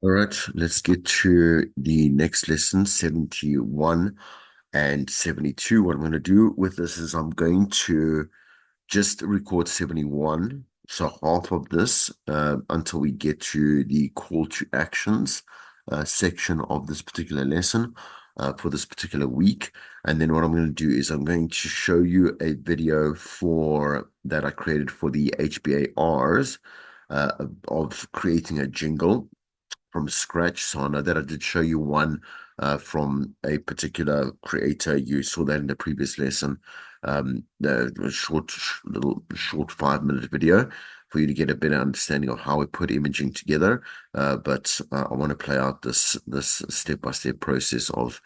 All right, let's get to the next lesson, 71 and 72. What I'm going to do with this is I'm going to just record 71, so half of this, until we get to the call to actions section of this particular lesson for this particular week. And then what I'm going to do is I'm going to show you a video for that I created for the HBARs of creating a jingle from scratch. So I know that I did show you one from a particular creator. You saw that in the previous lesson. The short 5 minute video for you to get a better understanding of how we put imaging together. But I want to play out this step-by-step process of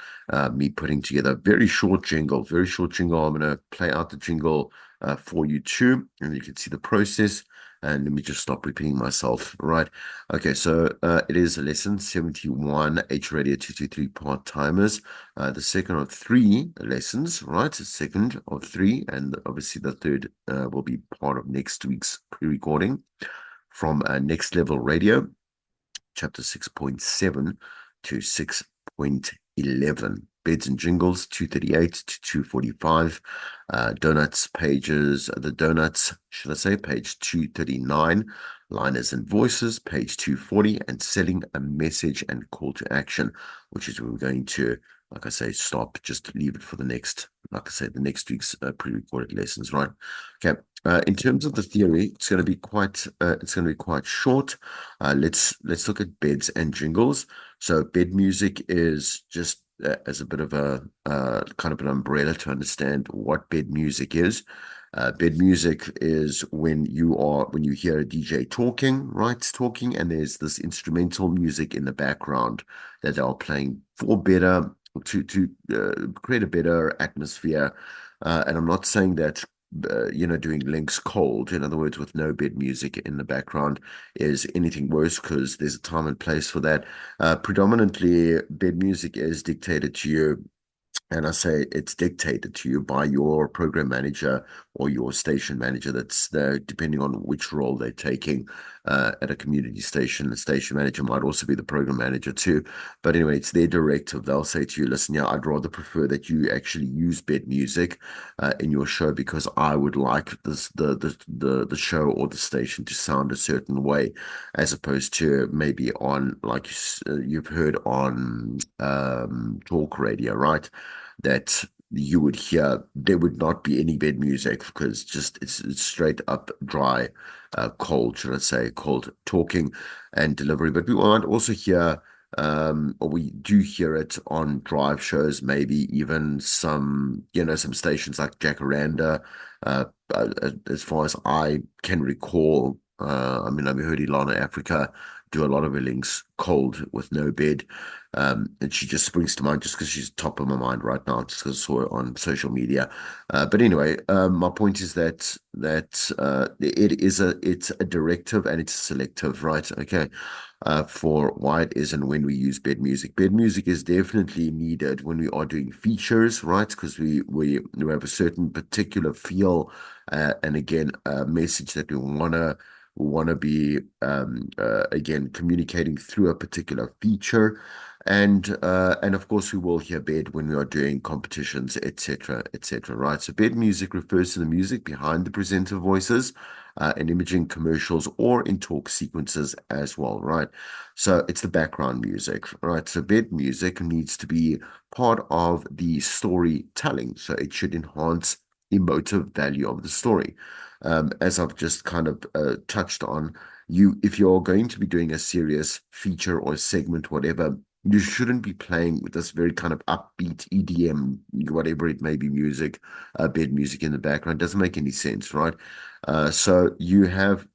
me putting together a very short jingle. Very short jingle. I'm going to play out the jingle for you too, and you can see the process. And let me just stop repeating myself. Right. Okay, so it is lesson 71, H Radio 223 part-timers. The second of three lessons, right? The second of three, and obviously the third will be part of next week's pre-recording from Next Level Radio, chapter 6.7 to 6.11. Beds and Jingles, 238 to 245. Donuts pages, the donuts, should I say, page 239. Liners and Voices, page 240. And Selling a Message and Call to Action, which is where we're going to, like I say, stop, just leave it for the next, like I say, the next week's pre-recorded lessons, right? Okay. In terms of the theory, it's going to be quite short. Let's look at beds and jingles. So bed music is just as a bit of a kind of an umbrella to understand what bed music is. Bed music is when you hear a DJ talking, right? Talking, and there's this instrumental music in the background that they are playing for better to create a better atmosphere. And I'm not saying that doing links cold, in other words, with no bed music in the background, is anything worse because there's a time and place for that. Predominantly, bed music is dictated to you, and I say it's dictated to you by your program manager or your station manager. That's there, depending on which role they're taking at a community station. The station manager might also be the program manager too. But anyway, it's their directive. They'll say to you, listen, yeah, I'd rather prefer that you actually use bed music in your show because I would like the show or the station to sound a certain way, as opposed to maybe on, like you've heard on talk radio, right? That you would hear there would not be any bed music because just it's straight up dry, cold, should I say, cold talking and delivery. But we might also hear, or we do hear it on drive shows, maybe even some stations like Jacaranda. As far as I can recall, I mean, I've heard Ilana Africa do a lot of her links cold with no bed. And she just springs to mind just because she's top of my mind right now, just because I saw her on social media. But anyway, my point is that it's a directive and it's selective, right? Okay. For why it is and when we use bed music. Bed music is definitely needed when we are doing features, right? Because we have a certain particular feel, and again, a message that we wanna be again communicating through a particular feature. And of course we will hear bed when we are doing competitions, etc., etc. Right. So bed music refers to the music behind the presenter voices in imaging commercials or in talk sequences as well, right? So it's the background music, right? So bed music needs to be part of the storytelling. So it should enhance emotive value of the story. As I've just kind of touched on, if you're going to be doing a serious feature or segment, whatever, you shouldn't be playing with this very kind of upbeat EDM, whatever it may be, music, bed music in the background. Doesn't make any sense, right? So you have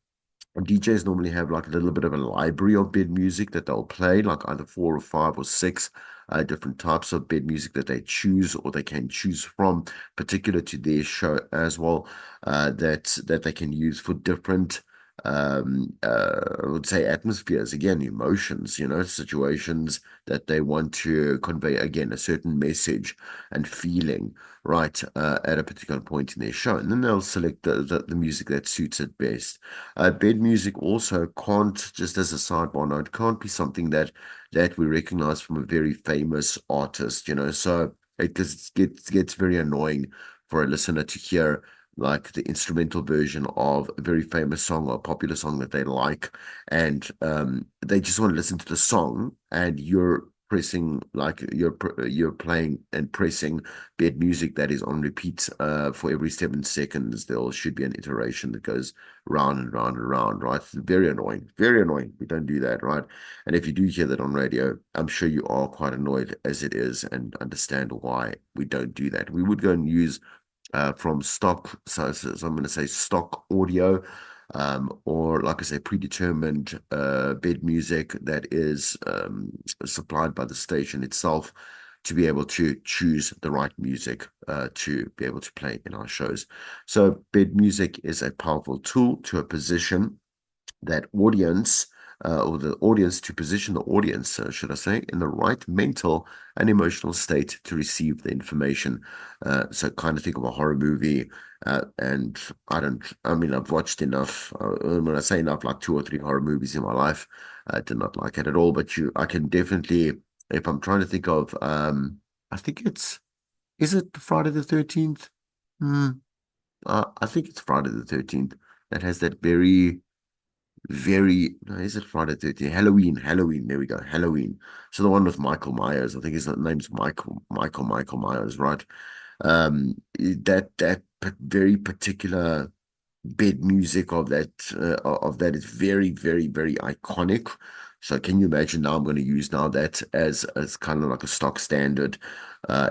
DJs normally have like a little bit of a library of bed music that they'll play, like either four or five or six different types of bed music that they choose or they can choose from, particular to their show as well, that they can use for different. I would say atmospheres, again, emotions, situations that they want to convey, again, a certain message and feeling, right, at a particular point in their show. And then they'll select the music that suits it best. Bed music also can't, just as a sidebar note, can't be something that we recognize from a very famous artist, so it gets very annoying for a listener to hear like the instrumental version of a very famous song or a popular song that they like, and they just want to listen to the song, and you're pressing like you're playing and pressing bed music that is on repeat for every 7 seconds. There should be an iteration that goes round and round and round, right? It's very annoying, very annoying. We don't do that, right? And if you do hear that on radio, I'm sure you are quite annoyed as it is and understand why we don't do that. We would go and use from stock. So I'm going to say stock audio, or like I say, predetermined bed music that is supplied by the station itself to be able to choose the right music to be able to play in our shows. So bed music is a powerful tool to a position that audience or the audience to position the audience, should I say, in the right mental and emotional state to receive the information. So kind of think of a horror movie, and I mean, I've watched enough. When I say enough, like two or three horror movies in my life. I did not like it at all, but I can definitely, if I'm trying to think of, I think is it Friday the 13th? Hmm. I think it's Friday the 13th that has that very no, is it Friday 13th? Halloween. There we go. Halloween. So the one with Michael Myers. I think his name's Michael Myers, right? That very particular bed music of that is very, very, very iconic. So can you imagine now I'm going to use now that as kind of like a stock standard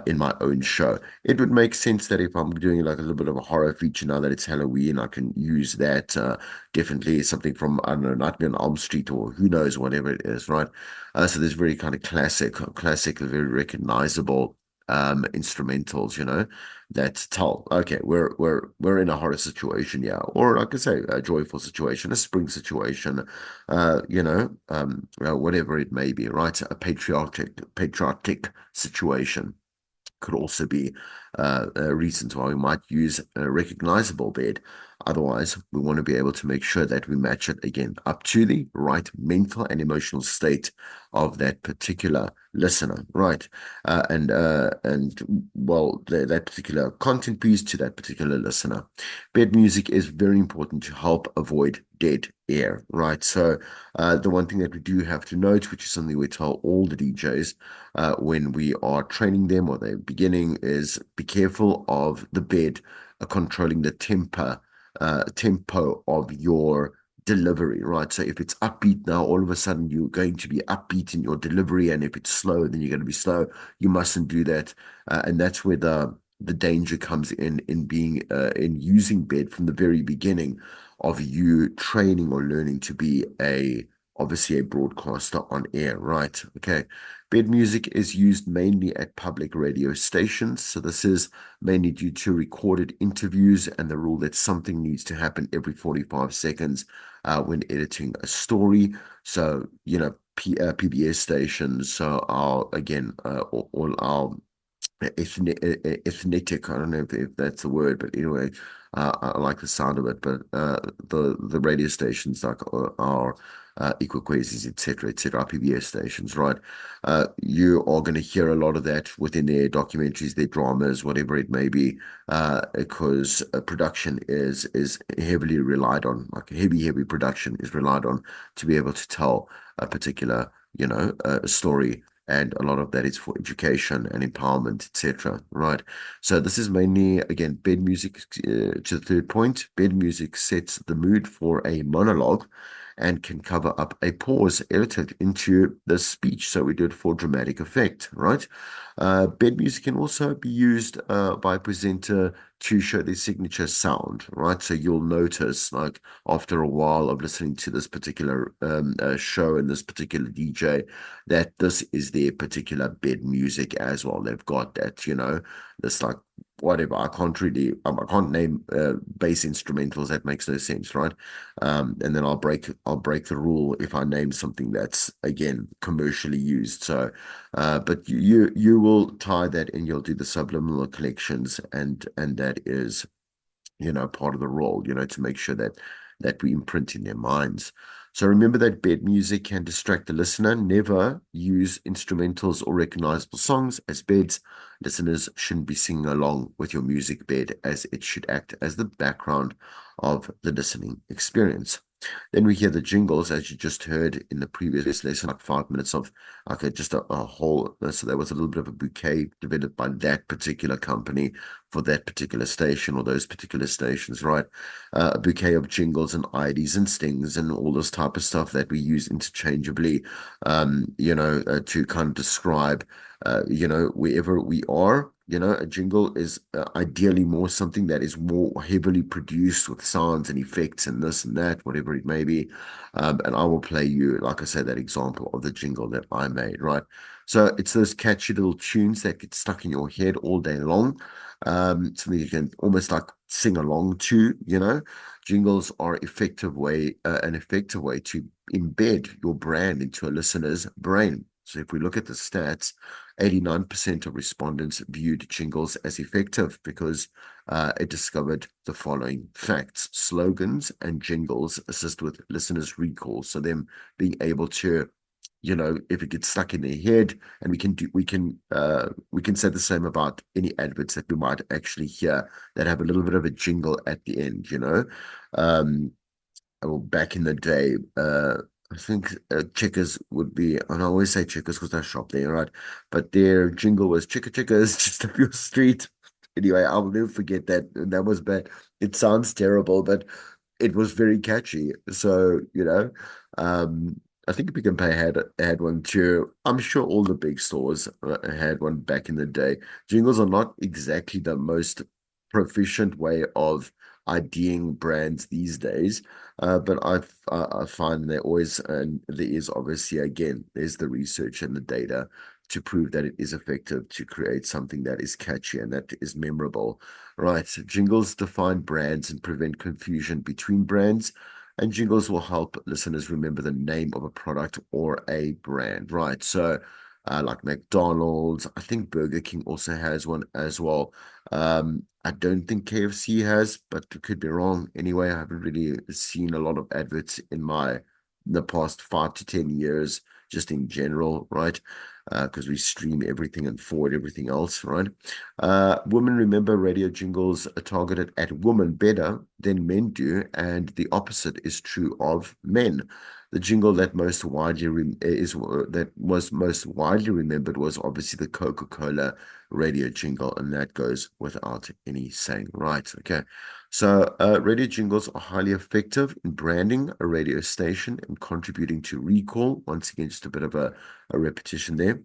in my own show. It would make sense that if I'm doing like a little bit of a horror feature now that it's Halloween, I can use that definitely something from, I don't know, Nightmare on Elm Street or who knows, whatever it is, right? So there's very kind of classic, very recognizable instrumentals, that tell, okay, we're in a horror situation, yeah, or like I say, a joyful situation, a spring situation, whatever it may be, right? A patriotic situation could also be reasons why we might use a recognizable bed. Otherwise, we want to be able to make sure that we match it again up to the right mental and emotional state of that particular listener, right? And well, that particular content piece to that particular listener. Bed music is very important to help avoid dead air, right? So the one thing that we do have to note, which is something we tell all the DJs when we are training them or they're beginning, is be careful of the bed controlling the tempo of your delivery, right? So if it's upbeat now, all of a sudden you're going to be upbeat in your delivery, and if it's slow, then you're going to be slow. You mustn't do that, and that's where the danger comes in being in using bed from the very beginning of you training or learning to be obviously a broadcaster on air, right? Okay. Bed music is used mainly at public radio stations. So this is mainly due to recorded interviews and the rule that something needs to happen every 45 seconds when editing a story. So, PBS stations, so all our ethnic. I don't know if that's the word, but anyway, I like the sound of it. But the radio stations like our Equaquasis, etc., our PBS stations, right? You are going to hear a lot of that within their documentaries, their dramas, whatever it may be, because production is heavily relied on, like heavy production is relied on to be able to tell a particular, story, and a lot of that is for education and empowerment, etc. Right. So this is mainly, again, bed music. To the third point, bed music sets the mood for a monologue and can cover up a pause edited into the speech. So we do it for dramatic effect, right? Bed music can also be used by a presenter to show their signature sound, right? So you'll notice, like, after a while of listening to this particular show and this particular DJ, that this is their particular bed music as well. They've got that, this like whatever. I can't name bass instrumentals. That makes no sense, right? And then I'll break the rule if I name something that's again commercially used. So, but you will tie that in. You'll do the subliminal collections, and that is part of the role, to make sure that we imprint in their minds. So remember that bed music can distract the listener. Never use instrumentals or recognizable songs as beds. Listeners shouldn't be singing along with your music bed, as it should act as the background of the listening experience. Then we hear the jingles, as you just heard in the previous lesson, like 5 minutes of, okay, just a whole. So there was a little bit of a bouquet developed by that particular company for that particular station or those particular stations, right? A bouquet of jingles and IDs and stings and all this type of stuff that we use interchangeably, to kind of describe, wherever we are. A jingle is ideally more something that is more heavily produced with sounds and effects and this and that, whatever it may be. And I will play you, like I said, that example of the jingle that I made, right? So it's those catchy little tunes that get stuck in your head all day long. Something you can almost like sing along to. Jingles are an effective way to embed your brand into a listener's brain. So if we look at the stats, 89% of respondents viewed jingles as effective because it discovered the following facts. Slogans and jingles assist with listeners' recall. So them being able to, if it gets stuck in their head, and we can say the same about any adverts that we might actually hear that have a little bit of a jingle at the end. Um, well, back in the day, I think Checkers would be, and I always say Checkers because I shop there, right? But their jingle was Checkers just up your street. Anyway, I'll never forget that. And that was bad. It sounds terrible, but it was very catchy. So, I think Pick and Pay had one too. I'm sure all the big stores had one back in the day. Jingles are not exactly the most proficient way of IDing brands these days. But I find there always, and there is obviously, again, there's the research and the data to prove that it is effective to create something that is catchy and that is memorable. Right. Jingles define brands and prevent confusion between brands. And jingles will help listeners remember the name of a product or a brand. Right. So, like McDonald's, I think Burger King also has one as well. I don't think KFC has, but it could be wrong. Anyway, I haven't really seen a lot of adverts in the past 5 to 10 years, just in general, right? Because we stream everything and forward everything else, right? Women remember radio jingles are targeted at women better than men do, and the opposite is true of men. The jingle that was most widely remembered was obviously the Coca-Cola radio jingle, and that goes without any saying, right? Okay. So, radio jingles are highly effective in branding a radio station and contributing to recall. Once again, just a bit of a repetition there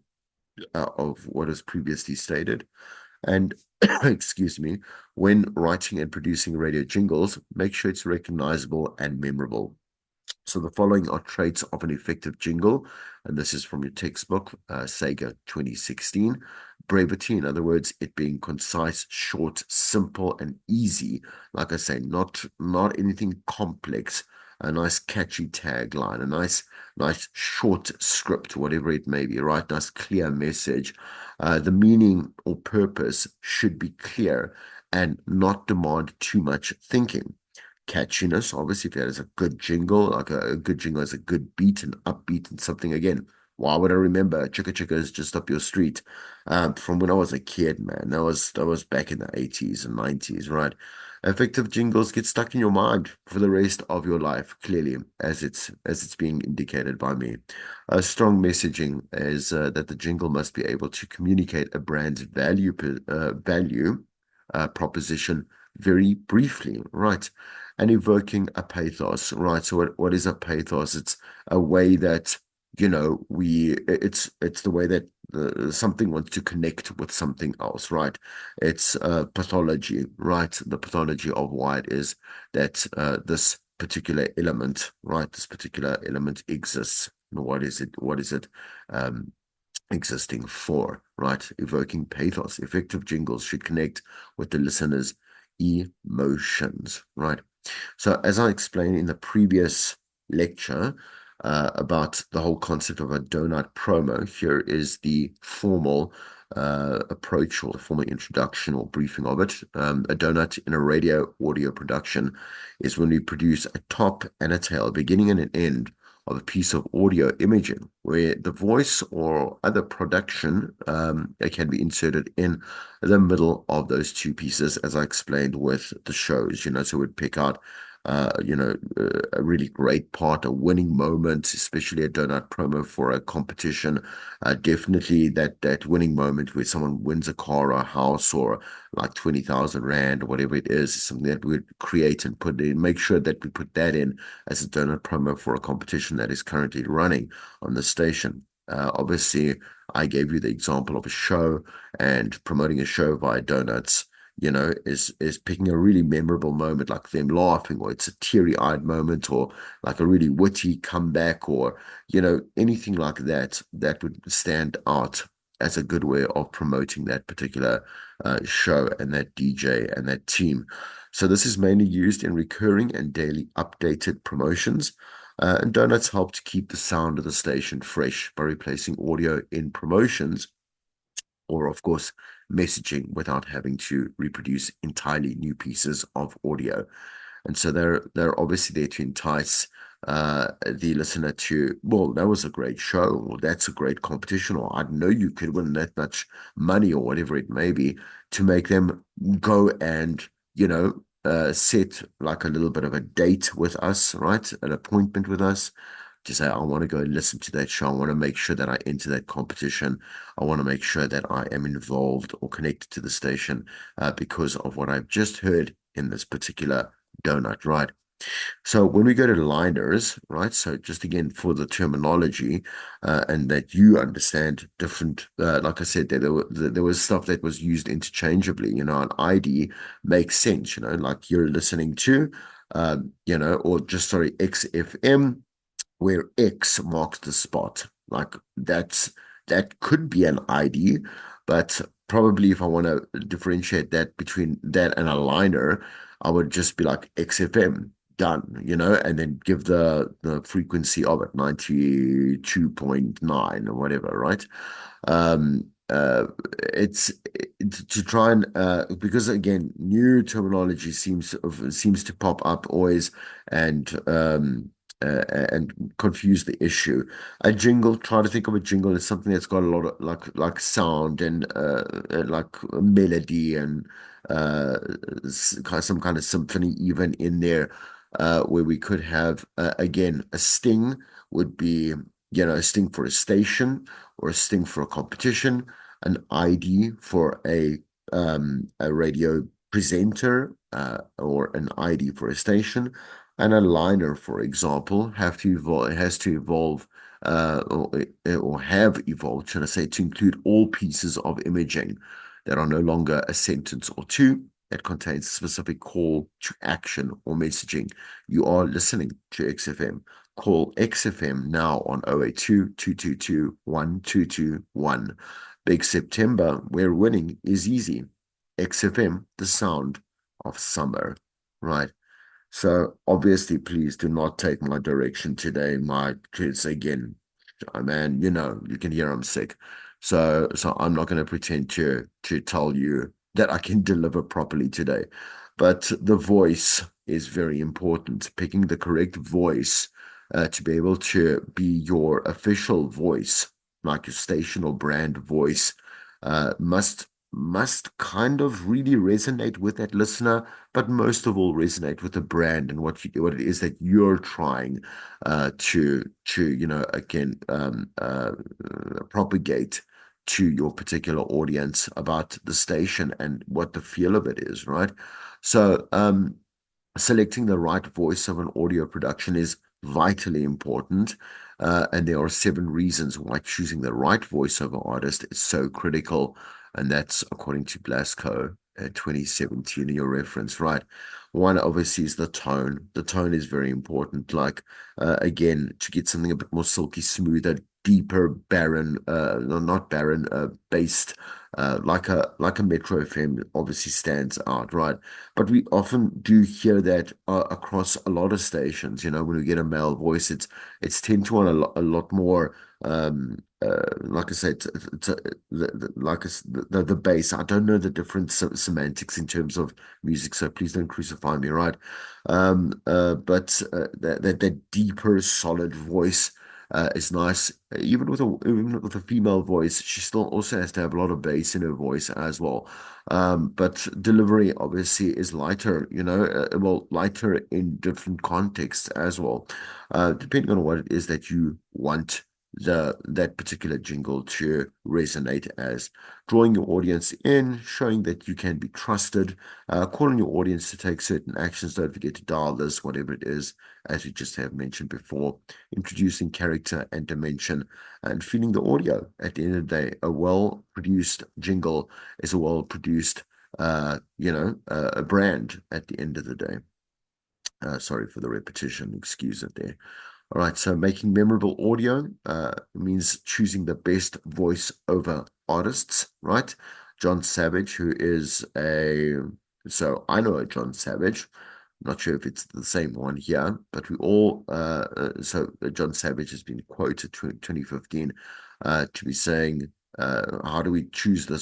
of what was previously stated. And excuse me, when writing and producing radio jingles, make sure it's recognizable and memorable. So the following are traits of an effective jingle, and this is from your textbook, Sega 2016. Brevity, in other words, it being concise, short, simple, and easy. Like I say, not anything complex. A nice catchy tagline, a nice short script, whatever it may be, right? Nice clear message. The meaning or purpose should be clear and not demand too much thinking. Catchiness, obviously, if that is a good jingle, like a good jingle has a good beat and upbeat and something again. Why would I remember Chicka Chicka is just up your street? From when I was a kid, man. That was back in the 80s and 90s, right? Effective jingles get stuck in your mind for the rest of your life, clearly, as it's being indicated by me. Strong messaging is that the jingle must be able to communicate a brand's value proposition very briefly, right? And evoking a pathos, right? So what is a pathos? It's a way that, it's the way that something wants to connect with something else, right? It's pathology, right? The pathology of why it is that this particular element, right? This particular element exists. And what is it? What is it um, existing for, right? Evoking pathos. Effective jingles should connect with the listener's emotions, right? So, as I explained in the previous lecture about the whole concept of a donut promo, here is the formal approach or the formal introduction or briefing of it. A donut in a radio audio production is when we produce a top and a tail, beginning and an end of a piece of audio imaging where the voice or other production it can be inserted in the middle of those two pieces, as I explained with the shows, so we'd pick out a really great part, a winning moment, especially a donut promo for a competition. Definitely that winning moment where someone wins a car or a house or like 20,000 Rand or whatever it is something that we'd create and put in, make sure that we put that in as a donut promo for a competition that is currently running on the station. Obviously, I gave you the example of a show and promoting a show via donuts, is picking a really memorable moment, like them laughing, or it's a teary-eyed moment, or like a really witty comeback, or anything like that that would stand out as a good way of promoting that particular show and that DJ and that team. So this is mainly used in recurring and daily updated promotions. And donuts help to keep the sound of the station fresh by replacing audio in promotions or, of course, messaging without having to reproduce entirely new pieces of audio. And so they're obviously there to entice the listener to, well, that was a great show, or that's a great competition, or I know you could win that much money, or whatever it may be, to make them go and, set like a little bit of a date with us, right? An appointment with us to say, I want to go and listen to that show. I want to make sure that I enter that competition. I want to make sure that I am involved or connected to the station because of what I've just heard in this particular donut, right? So when we go to liners, right? So just again for the terminology, and that you understand different. Like I said, there was stuff that was used interchangeably. An ID makes sense. Like you're listening to, or just sorry, XFM where X marks the spot. Like that could be an ID, but probably if I want to differentiate that between that and a liner, I would just be like XFM done, and then give the frequency of it 92.9 or whatever, right? It's to try and because again, new terminology seems to pop up always and confuse the issue. A jingle, try to think of a jingle as something that's got a lot of like sound and like a melody and some kind of symphony even in there, where we could have again a sting would be a sting for a station or a sting for a competition, an ID for a radio presenter or an ID for a station and a liner, for example, has to evolve or have evolved, should I say, to include all pieces of imaging that are no longer a sentence or two that contains a specific call to action or messaging. You are listening to XFM. Call XFM now on 082-222-1221. Big September, where winning is easy. XFM, the sound of summer, right? So obviously, please do not take my direction today. My kids again, man, you can hear I'm sick. So I'm not going to pretend to tell you that I can deliver properly today. But the voice is very important. Picking the correct voice to be able to be your official voice, like your station or brand voice, must kind of really resonate with that listener, but most of all resonate with the brand and what it is that you're trying to again propagate to your particular audience about the station and what the feel of it is, right? So selecting the right voice of an audio production is vitally important. And there are 7 reasons why choosing the right voiceover artist is so critical. And that's according to Blasco 2017 in your reference, right? One obviously is the tone. The tone is very important. Like, again, to get something a bit more silky, smoother, deeper, barren, no, not barren, based, like a Metro FM obviously stands out, right? But we often do hear that across a lot of stations. When we get a male voice, it's tend to want a lot more. Like I said, like the bass. I don't know the different semantics in terms of music, so please don't crucify me, right? But that deeper, solid voice is nice. Even with a female voice, she still also has to have a lot of bass in her voice as well. But delivery obviously is lighter, well, lighter in different contexts as well, depending on what it is that you want that particular jingle to resonate as, drawing your audience in, showing that you can be trusted, calling your audience to take certain actions. Don't forget to dial this, whatever it is, as we just have mentioned before, introducing character and dimension, and feeling the audio. At the end of the day, a well-produced jingle is a well-produced, a brand at the end of the day. Sorry for the repetition, excuse it there. All right, so making memorable audio means choosing the best voice over artists, right? John Savage, who is so I know a John Savage. I'm not sure if it's the same one here, but we all, so John Savage has been quoted 2015 to be saying, how do we choose the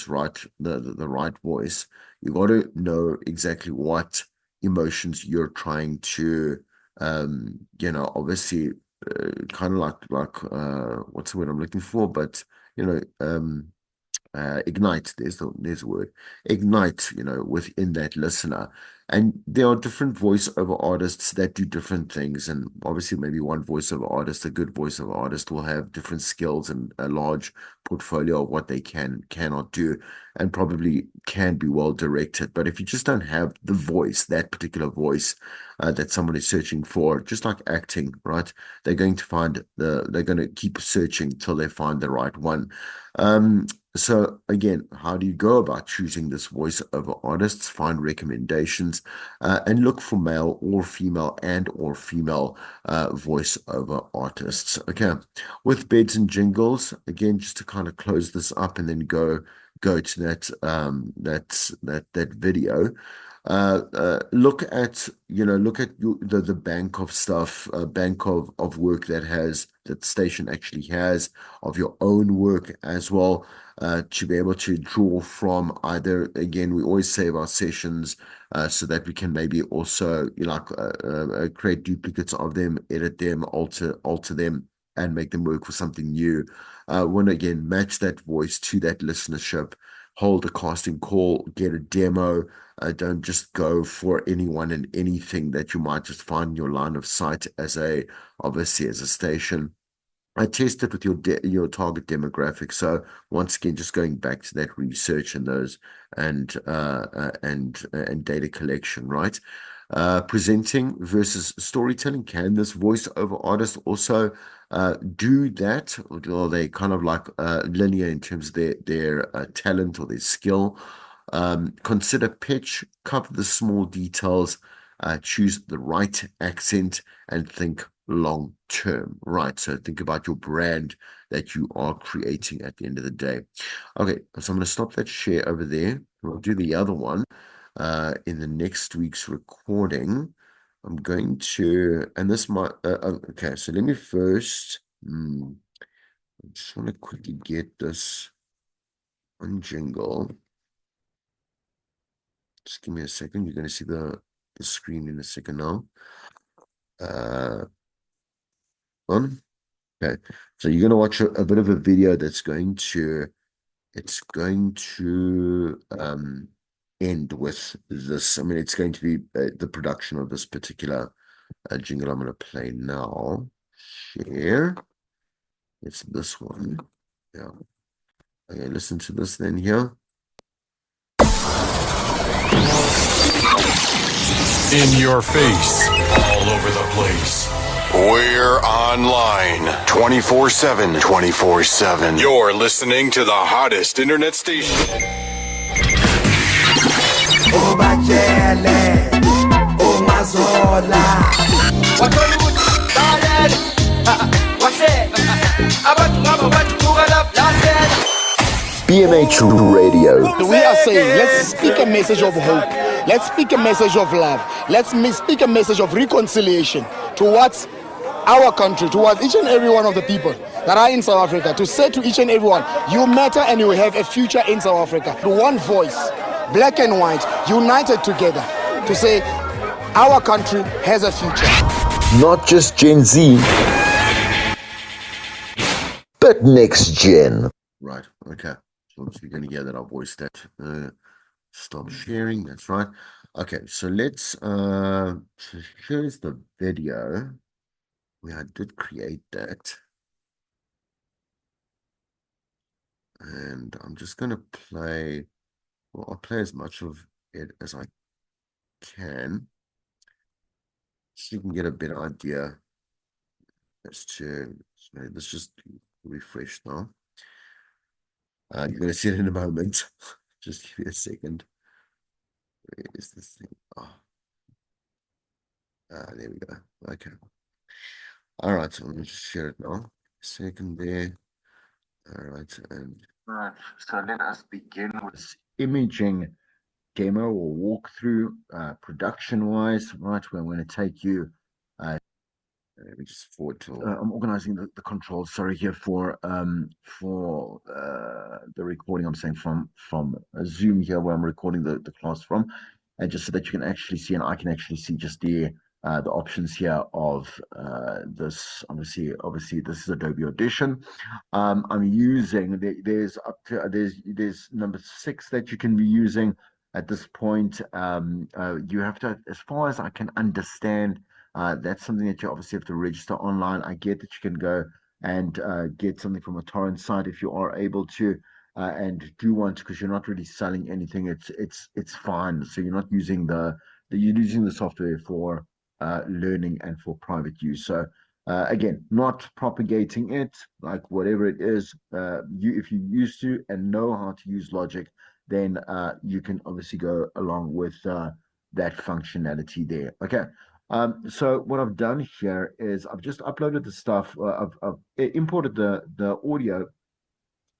right voice? You got to know exactly what emotions you're trying to obviously kind of like what's the word I'm looking for? But ignite. There's the word. Ignite, within that listener. And there are different voiceover artists that do different things. And obviously, maybe one voiceover artist, a good voiceover artist, will have different skills and a large portfolio of what they cannot do, and probably can be well directed. But if you just don't have the voice, that particular voice that someone is searching for, just like acting, right? They're going to keep searching till they find the right one. So again, how do you go about choosing this voiceover artists? Find recommendations and look for male or female voiceover artists. Okay, with beds and jingles, again, just to kind of close this up and then go to that video. Look at the bank of stuff, bank of work that station actually has, of your own work as well, to be able to draw from. Either, again, we always save our sessions so that we can maybe also create duplicates of them, edit them, alter them, and make them work for something new. Want to again match that voice to that listenership, hold a casting call, get a demo. Don't just go for anyone and anything that you might just find in your line of sight obviously as a station. I tested with your target demographic. So once again, just going back to that research and those and data collection, right? Presenting versus storytelling. Can this voiceover artist also do that, or are they kind of like linear in terms of their talent or their skill? Consider pitch, cover the small details, choose the right accent, and think long term, right? So think about your brand that you are creating at the end of the day. Okay, so I'm going to stop that share over there. We'll do the other one in the next week's recording. I'm going to, and this might, okay, so let me first, I just want to quickly get this on Jingle. Just give me a second. You're going to see the screen in a second now. On. Okay, so you're going to watch a bit of a video that's going to, it's going to end with this. I mean, it's going to be the production of this particular jingle I'm going to play now. Share. It's this one. Yeah. Okay, listen to this then here. In your face, all over the place. We're online 24/7. 24/7. You're listening to the hottest internet station. Oh Bajele, oh Mazola. What's Hollywood? What's it? BMH Radio. We are saying, let's speak a message of hope. Let's speak a message of love. Let's speak a message of reconciliation towards our country, towards each and every one of the people that are in South Africa, to say to each and everyone, you matter and you will have a future in South Africa. One voice, black and white, united together to say our country has a future. Not just Gen Z, but next gen. Right, okay. So obviously you're going to hear that I voiced that. Stop sharing, that's right. Okay, so let's, so here's the video where I did create that. And I'm just going to play, well, I'll play as much of it as I can, so you can get a better idea as to, so let's just refresh now. You're going to see it in a moment. Just give me a second. Where is this thing? Oh. There we go. Okay. All right, so I'm going to share it now. Second there. All right, and right. So let us begin with imaging demo or walkthrough, production-wise. Right, where I'm going to take you. Let me just forward to. I'm organizing the controls. Sorry here for the recording. I'm saying from Zoom here, where I'm recording the class from, and just so that you can actually see, and I can actually see just the options here of this. Obviously this is Adobe Audition. I'm using there's up to there's number 6 that you can be using at this point. You have to, as far as I can understand. That's something that you obviously have to register online. I get that you can go and get something from a torrent site if you are able to, and do want to, because you're not really selling anything. It's fine. So you're not using you're using the software for learning and for private use. So again, not propagating it, like whatever it is. If you used to and know how to use Logic, then you can obviously go along with that functionality there. Okay. So what I've done here is I've just uploaded the stuff. I've imported the audio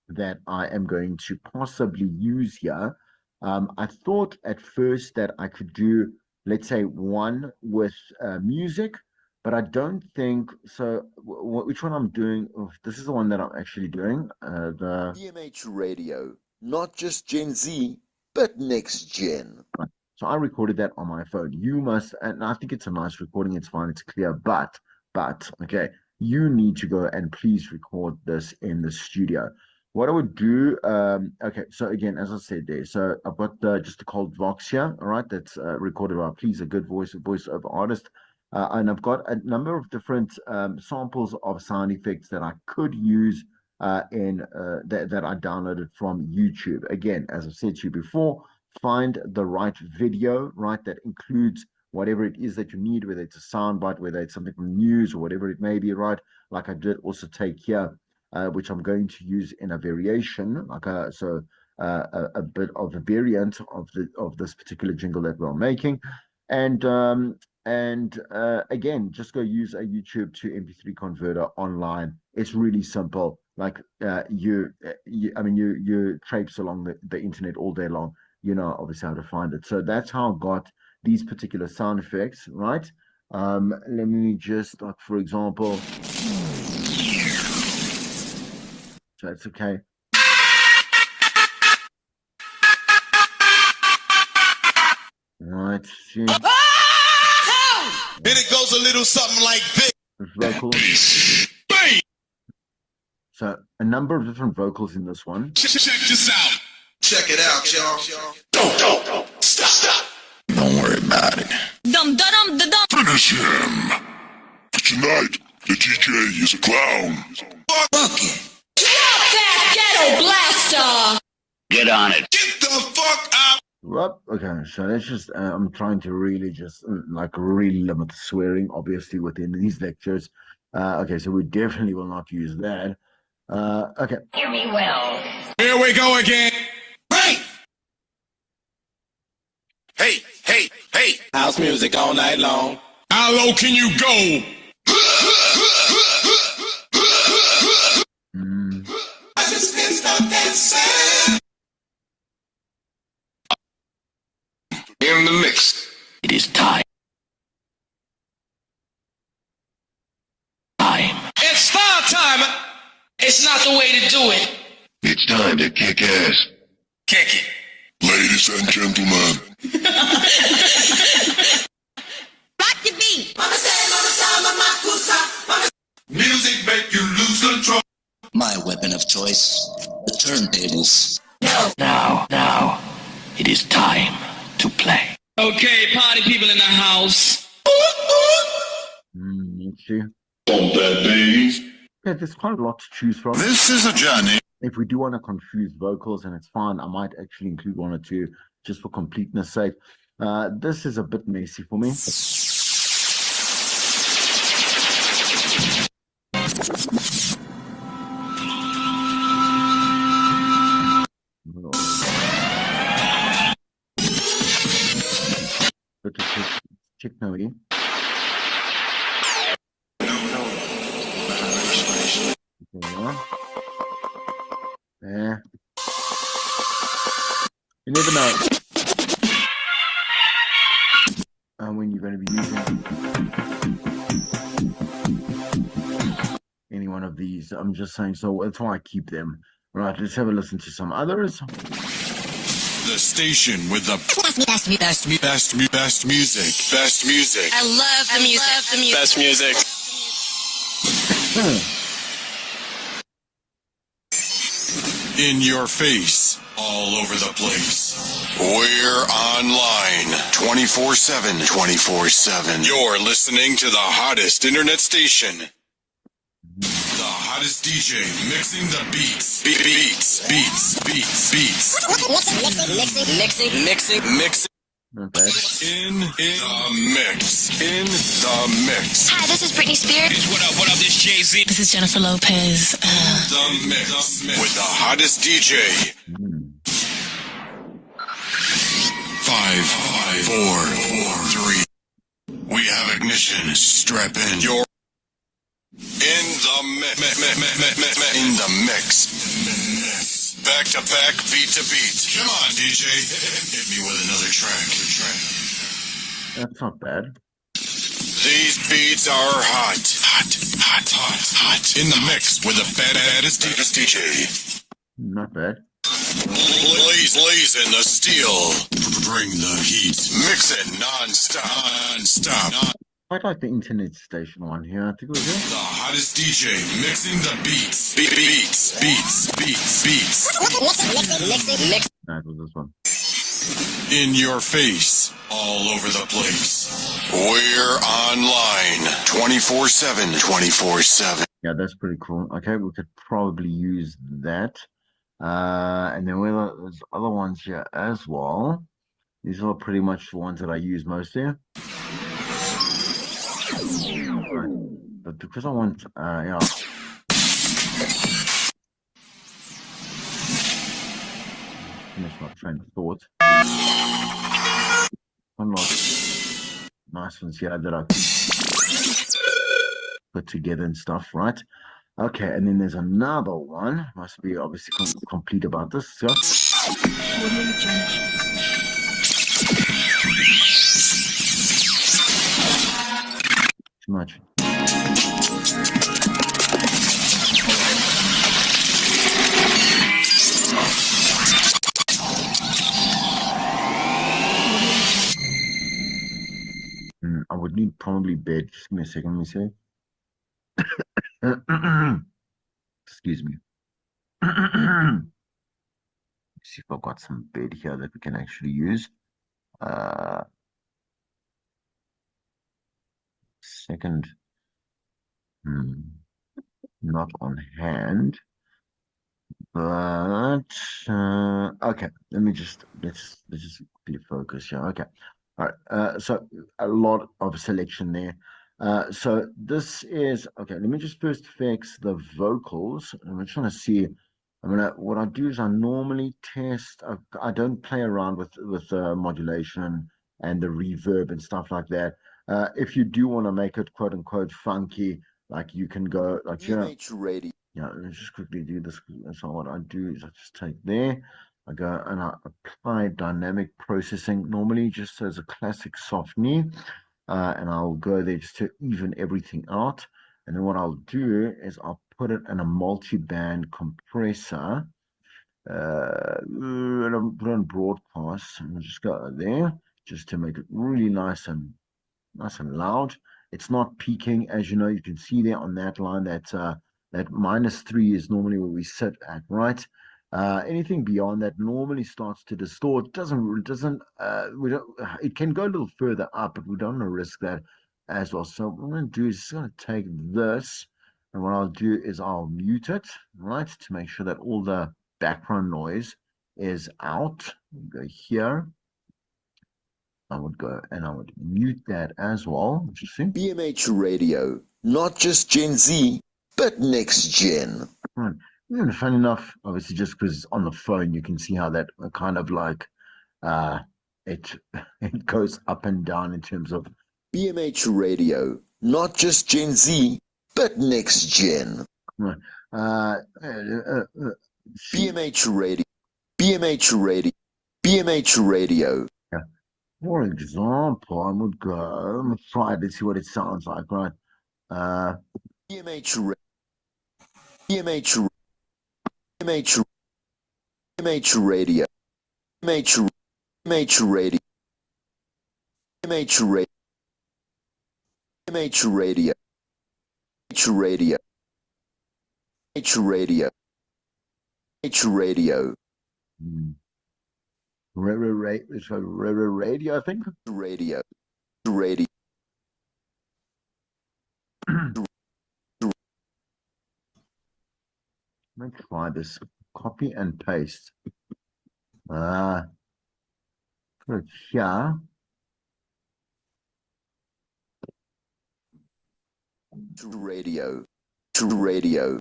that I am going to possibly use here. I thought at first that I could do, let's say, one with music, but I don't think so. Which one I'm doing? Oh, this is the one that I'm actually doing. The DMH Radio, not just Gen Z, but next gen. So I recorded that on my phone. You must, and I think it's a nice recording. It's fine. It's clear. But, okay, you need to go and please record this in the studio. What I would do, okay, so again, as I said there, so I've got just a cold Vox here, all right, that's recorded by Please, a good voiceover artist. And I've got a number of different samples of sound effects that I could use that I downloaded from YouTube. Again, as I've said to you before, find the right video, right, that includes whatever it is that you need, whether it's a soundbite, whether it's something from news or whatever it may be, right? Like I did also take here, which I'm going to use in a variation, like a bit of a variant of this particular jingle that we're making, and again, just go use a YouTube to MP3 converter online. It's really simple. Like you traipse along the internet all day long. You know, obviously, how to find it. So that's how I got these particular sound effects, right? Let me just, like, for example, so it's okay. Right. See? And it goes a little something like this. Vocals. So a number of different vocals in this one. Check this out. Check it out, y'all. Don't. Stop. Don't worry about it. Finish him. Tonight, the DJ is a clown. Fuck it. Drop that ghetto blaster. Get on it. Get the fuck out. Okay, so let's just, I'm trying to really just like really limit the swearing, obviously, within these lectures. Okay, so we definitely will not use that. Okay. Hear me well. Here we go again. Hey! Hey, hey, hey! House music all night long. How low can you go? Mm, I just can't stop dancing. In the mix. It is time. It's star time. It's not the way to do it. It's time to kick ass. Kick it. Ladies and gentlemen. Rock the beat. Music make you lose control. My weapon of choice, the turntables. Now, it is time to play. Okay, party people in the house. let's see. Bump that bass. Yeah, there's quite a lot to choose from. This is a journey. If we do want to confuse vocals, and it's fine, I might actually include one or two just for completeness sake. This is a bit messy for me. Bit of techno-y. Yeah. You never know when you're going to be using any one of these. I'm just saying, so that's why I keep them. Right, let's have a listen to some others. The station with the best music. Best music. I love the music. Best music. In your face. All over the place. We're online 24/7. 24/7. You're listening to the hottest internet station. The hottest DJ mixing the beats. Beats. Mixing. Not bad. In the mix. In the mix. Hi, this is Britney Spears. What up, this Jay-Z. This is Jennifer Lopez. The mix. With the hottest DJ. 5, 4, 3. We have ignition. Strap in. You're in the mix. In the mix. Back to back, beat to beat. Come on, DJ. Hit me with another track. That's not bad. These beats are hot. In the mix with the baddest DJ. Not bad. Blaze in the steel. Bring the heat. Mix it non-stop. Quite like the internet station one here. I think it was it. The hottest DJ mixing the beats. Beats. No, it was this one. In your face, all over the place. We're online 24/7. 24/7. Yeah, that's pretty cool. Okay, we could probably use that. And then there's other ones here as well. These are pretty much the ones that I use mostly. But because I want, finish my train of thought. Unlock nice ones here that I put together and stuff, right? Okay, and then there's another one. Must be obviously complete about this. So. Too much. I would need probably bed. Just give me a second, let me see. Excuse me. Let's see if I've got some bed here that we can actually use. Second. Not on hand. But okay, let's just be focused here. Okay, all right. So a lot of selection there. So this is okay. Let me just first fix the vocals. I'm trying to see. What I do is I normally test. I don't play around with modulation and the reverb and stuff like that. If you do want to make it quote unquote funky, like you can go like BMH Radio. yeah, let me just quickly do this. So what I do is I just take there, I go and I apply dynamic processing, normally just as a classic soft knee, and I'll go there just to even everything out. And then what I'll do is I'll put it in a multi-band compressor, and I'll put on broadcast, and I'll just go there just to make it really nice and loud. It's not peaking, as you know. You can see there on that line that that -3 is normally where we sit at, right? Anything beyond that normally starts to distort. Doesn't we don't. It can go a little further up, but we don't want to risk that as well. So what I'm going to do is just going to take this, and what I'll do is I'll mute it, right, to make sure that all the background noise is out. Go here. I would go and I would mute that as well. Interesting. BMH Radio. Not just Gen Z, but next gen. Right. And funny enough, obviously, just because on the phone you can see how that kind of like uh it it goes up and down in terms of BMH Radio. Not just Gen Z, but next gen. right. BMH Radio. BMH Radio. BMH Radio. Yeah. For example, I would go. Let me try it to see what it sounds like, right? BMH Radio. BMH BMH BMH Radio. BMH BMH Radio. BMH Radio. BMH Radio. BMH Radio. BMH Radio. BMH Radio. Radio, I think. Radio. Radio. Let's try this. Copy and paste. Put it here. Radio. Radio.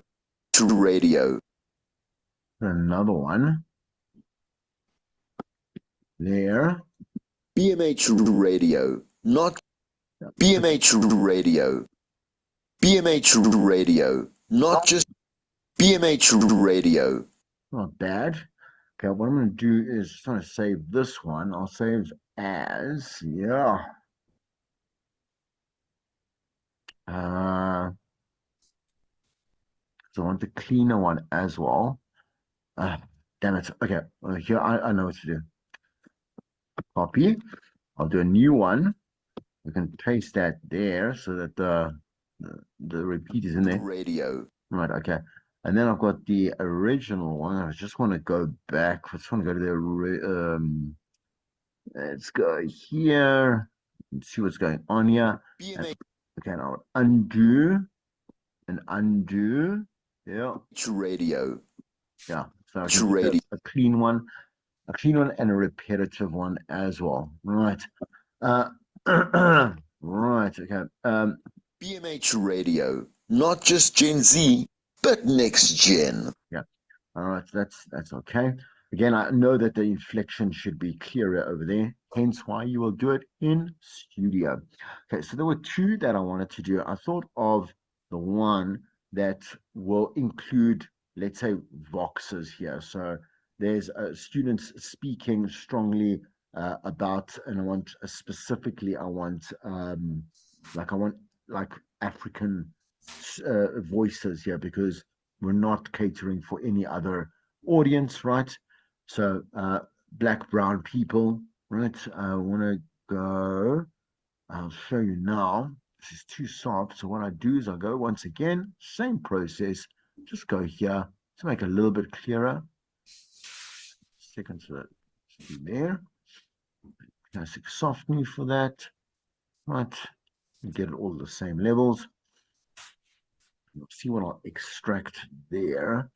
Radio. Another one. There. BMH Radio. Not BMH Radio. BMH Radio. Not just BMH Radio. Not bad. Okay, what I'm going to do is trying to save this one. I'll save as, yeah. So I want the cleaner one as well. Damn it. Okay, here I know what to do. Copy. I'll do a new one. We can paste that there so that the repeat is in there. Radio. Right, okay. And then I've got the original one. I just want to go back. I just want to go to the let's go here and see what's going on here. Okay, now undo and undo. Yeah. Radio. Yeah. So I can Radio. a clean one and a repetitive one as well. Right. Right, okay. BMH Radio. Not just Gen Z, but next gen. Yeah. All right, that's okay. Again, I know that the inflection should be clearer over there, hence why you will do it in studio. Okay, so there were two that I wanted to do. I thought of the one that will include, let's say, voxes here. So there's students speaking strongly about, and I want specifically, I want like African voices here because we're not catering for any other audience, right? So black, brown people, right? I want to go. I'll show you now. This is too soft. So what I do is I go once again, same process. Just go here to make it a little bit clearer. Second to that there. Classic softening for that. Right. Get it all the same levels. You'll see what I'll extract there.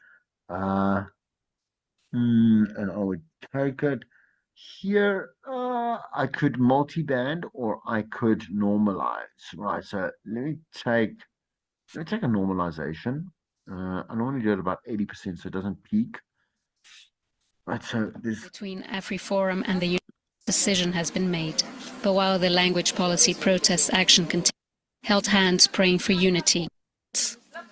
And I would take it here. I could multi-band or I could normalize. Right. So let me take a normalization. I normally do it about 80% so it doesn't peak. Right. So this between AfriForum and the decision has been made. But while the language policy protest action continues, held hands praying for unity.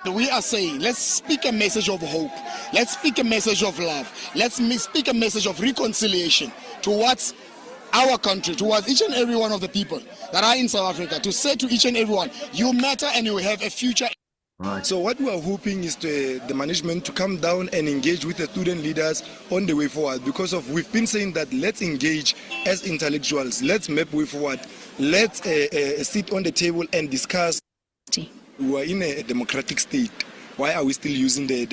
We are saying, let's speak a message of hope. Let's speak a message of love. Let's speak a message of reconciliation towards our country, towards each and every one of the people that are in South Africa, to say to each and everyone, you matter and you have a future. Right. So what we are hoping is the management to come down and engage with the student leaders on the way forward, because we've been saying that let's engage as intellectuals, let's map way forward, let's sit on the table and discuss. We are in a democratic state. Why are we still using the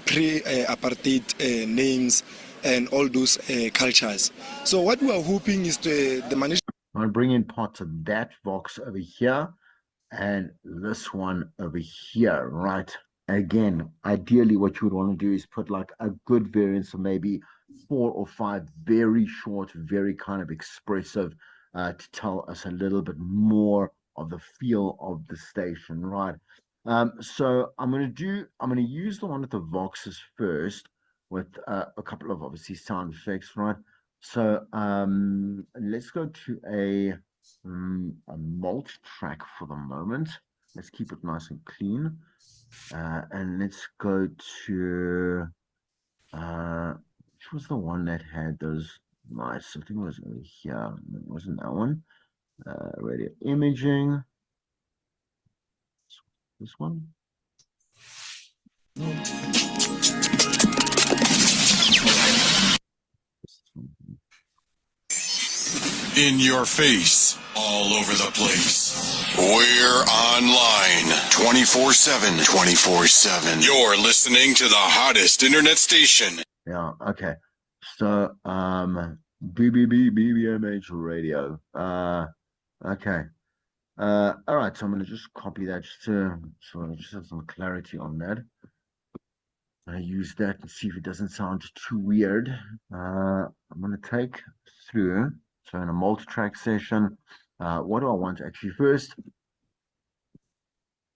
pre-apartheid names and all those cultures? So what we are hoping is the management. I'm going to bring in parts of that box over here and this one over here, right? Again, ideally what you would want to do is put like a good variance of maybe 4 or 5 very short, very kind of expressive to tell us a little bit more of the feel of the station, right? So I'm going to use the one with the voxes first with a couple of obviously sound effects, right? So let's go to a multi track for the moment. Let's keep it nice and clean. And let's go to which was the one that had those nice, I think it was over here. It wasn't that one. Radio imaging. This one. In your face, all over the place. We're online 24/7. 24/7. You're listening to the hottest internet station. Yeah, okay. So BBMH radio. Okay. All right, so I'm gonna just copy that just to just have some clarity on that. I use that and see if it doesn't sound too weird. I'm gonna take through. So in a multi-track session, what do I want actually first?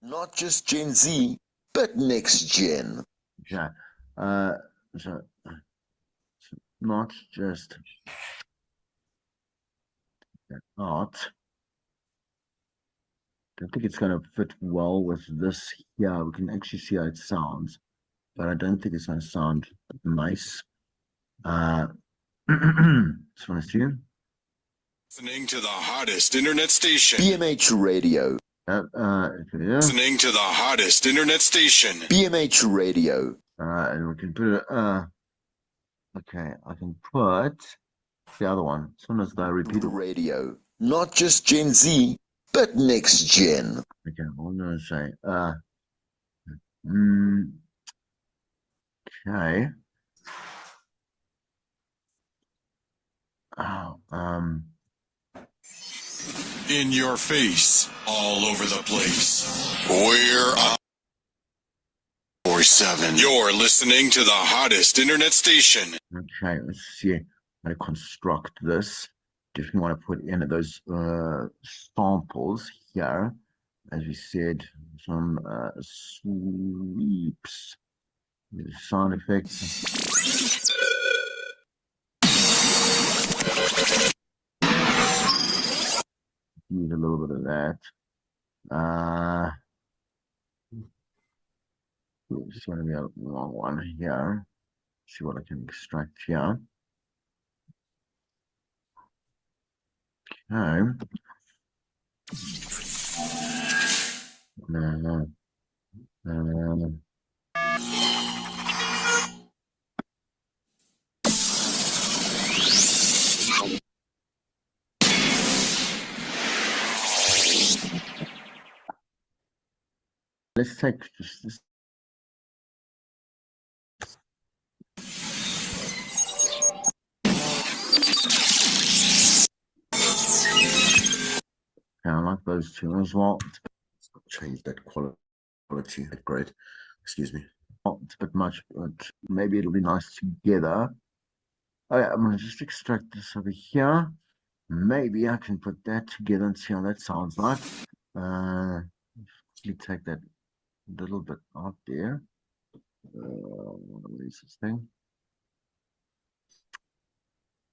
Not just Gen Z, but next gen. Yeah. So not just not. I don't think it's going to fit well with this here. We can actually see how it sounds, but I don't think it's going to sound nice. Just want to see. Listening to the hottest internet station. BMH Radio. Listening to the hottest internet station. BMH Radio. And we can put it. Okay, I can put the other one. As soon as I repeat it. Radio. Not just Gen Z, but next gen. Okay, I'm going to say. Okay. Oh, In your face, all over the place. We're on 4/7. You're listening to the hottest internet station. Okay, let's see how to construct this. Definitely want to put in those samples here. As we said, some sweeps, sound effects. Use a little bit of that. Just want to be a long one here. See what I can extract here. Okay. Let's take just this. I like those two as well. Change that quality. Great. Excuse me. Oh, it's a bit much, but maybe it'll be nice together. Okay, I'm gonna just extract this over here. Maybe I can put that together and see how that sounds like. Quickly take that little bit out there. Where's this thing?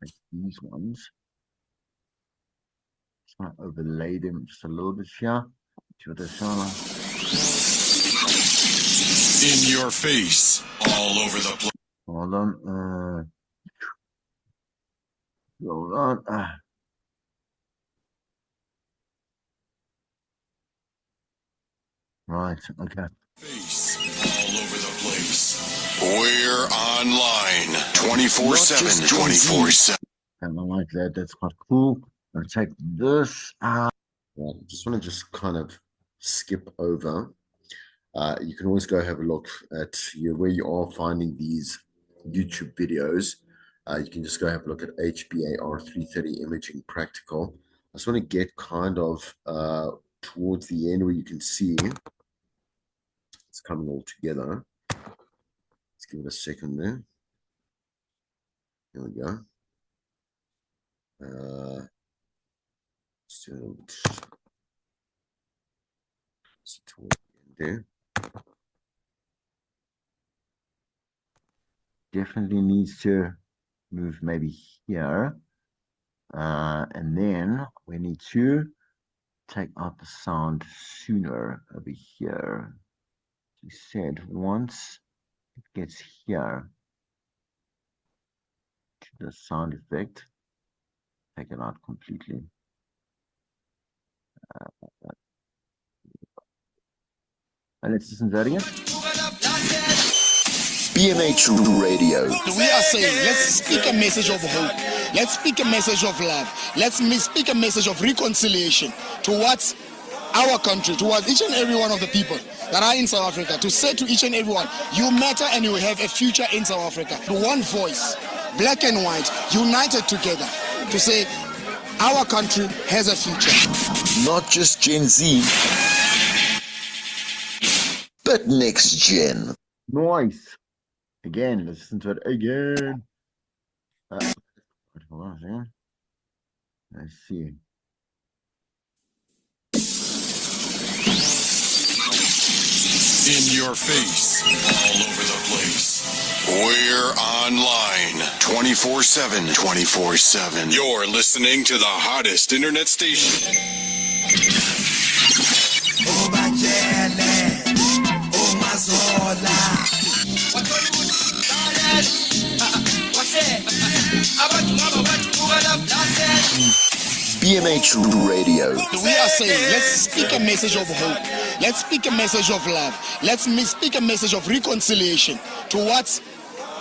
Like these ones. Just want to overlay them just a little bit here. See what they sound like. In your face, all over the place. Hold on. Hold on. Right, okay. Face, all over the place. We're online 24/7, 24/7. And I like that. That's quite cool. I'm gonna take this out. Right, I just want to kind of skip over. You can always go have a look at where you are finding these YouTube videos. You can just go have a look at HBAR 330 Imaging Practical. I just want to get kind of towards the end where you can see it's coming all together. Let's give it a second there. Here we go. Towards the end there. Definitely needs to move maybe here. And then we need to take out the sound sooner over here. We said once it gets here to the sound effect, take it out completely. And let's listen to that again. BMH Radio. We are saying, let's speak a message of hope. Let's speak a message of love. Let's speak a message of reconciliation towards our country, towards each and every one of the people that are in South Africa, to say to each and every one, you matter and you have a future in South Africa. One voice, black and white, united together to say our country has a future. Not just Gen Z, but next gen. Nice. Again, let's listen to it again. Hold on a second. Let's see. In your face, all over the place. We're online 24/7, 24/7. You're listening to the hottest internet station. Oh my jelly, oh my zola. What's that? BMH Radio. We are saying, let's speak a message of hope. Let's speak a message of love. Let's speak a message of reconciliation towards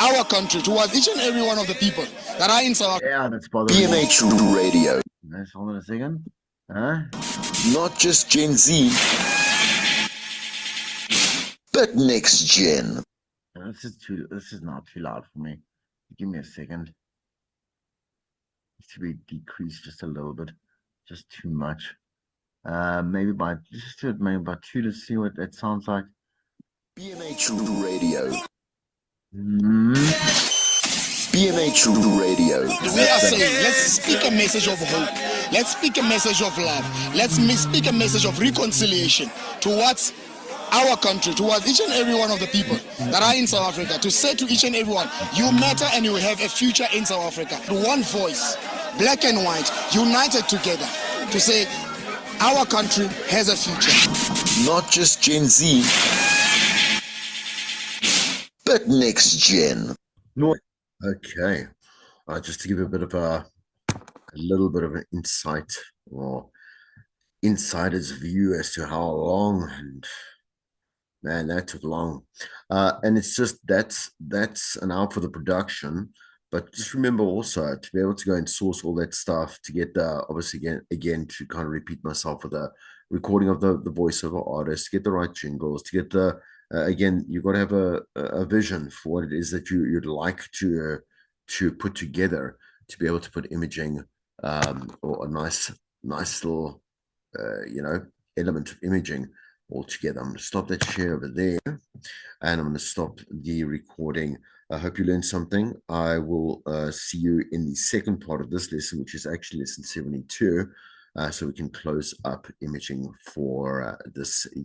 our country, towards each and every one of the people that are in South Africa. Yeah, that's bothering me. BMH Radio. Let's hold on a second. Huh? Not just Gen Z, but next gen. This is not too loud for me. Give me a second. Needs to be decreased just a little bit. Just too much. Maybe by just do it maybe by 2 to see what that sounds like. BMH Radio. BMH Radio. We are saying, let's speak a message of hope. Let's speak a message of love. Let's speak a message of reconciliation towards our country, towards each and every one of the people that are in South Africa, to say to each and every one, you matter and you have a future in South Africa. One voice, black and white, united together to say our country has a future. Not just Gen Z, but next gen. No. Okay. Just to give a bit of a little bit of an insight or insider's view as to how long, and man, that took long. And it's just that's an hour for the production. But just remember also to be able to go and source all that stuff to get obviously again to kind of repeat myself for the recording of the voiceover artist, to get the right jingles, to get the again, you've got to have a vision for what it is that you'd like to put together to be able to put imaging or a nice little element of imaging altogether. I'm going to stop that share over there, and I'm going to stop the recording. I hope you learned something. I will see you in the second part of this lesson, which is actually lesson 72, so we can close up imaging for this year.